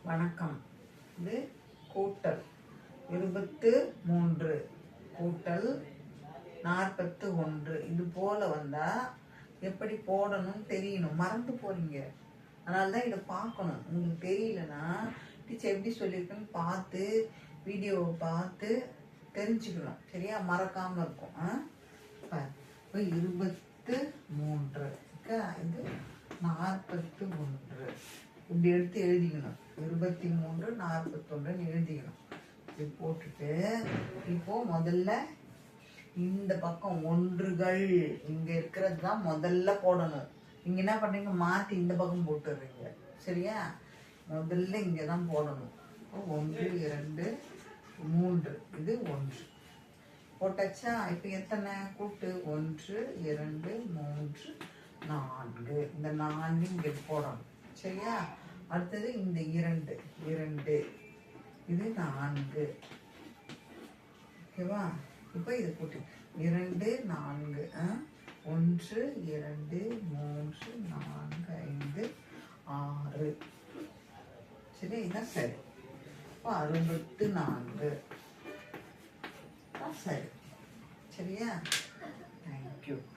வணக்கம். இது கூட்டல் 23 கூட்டல் 41 இது போல வந்தா எப்படி போடணும்னு தெரியணும். மறந்து போறீங்க, அதனால தான் இதை பார்க்கணும். உங்களுக்கு தெரியலன்னா டீச்சர் எப்படி சொல்லியிருக்குன்னு பார்த்து வீடியோவை பார்த்து தெரிஞ்சுக்கணும். சரியா? மறக்காம இருக்கும். இப்போ 23 இது 41 இப்படி எடுத்து எழுதிக்கணும். 23 41 எழுதிக்கணும். இது போட்டுட்டு இப்போ முதல்ல இந்த பக்கம் ஒன்றுகள் இங்க இருக்கிறது தான் முதல்ல போடணும். நீங்க என்ன பண்றீங்க, மாத்தி இந்த பக்கம் போட்டுடுறீங்க. சரியா? முதல்ல இங்க தான் போடணும். 1 2 3 இது 1 போட்டாச்சா? இப்போ எத்தனை கூட்டு? 1 2 3 4 இந்த 4 இங்க போடணும். சரியா? அடுத்தது இந்த 2 2 இது 4. ஓகேவா? இப்போ இது கூட்டு 2 4 1 2 3 4 5 6. சரி, இதான் சரி. இப்போ 64 சரி. சரியா? தேங்க்யூ.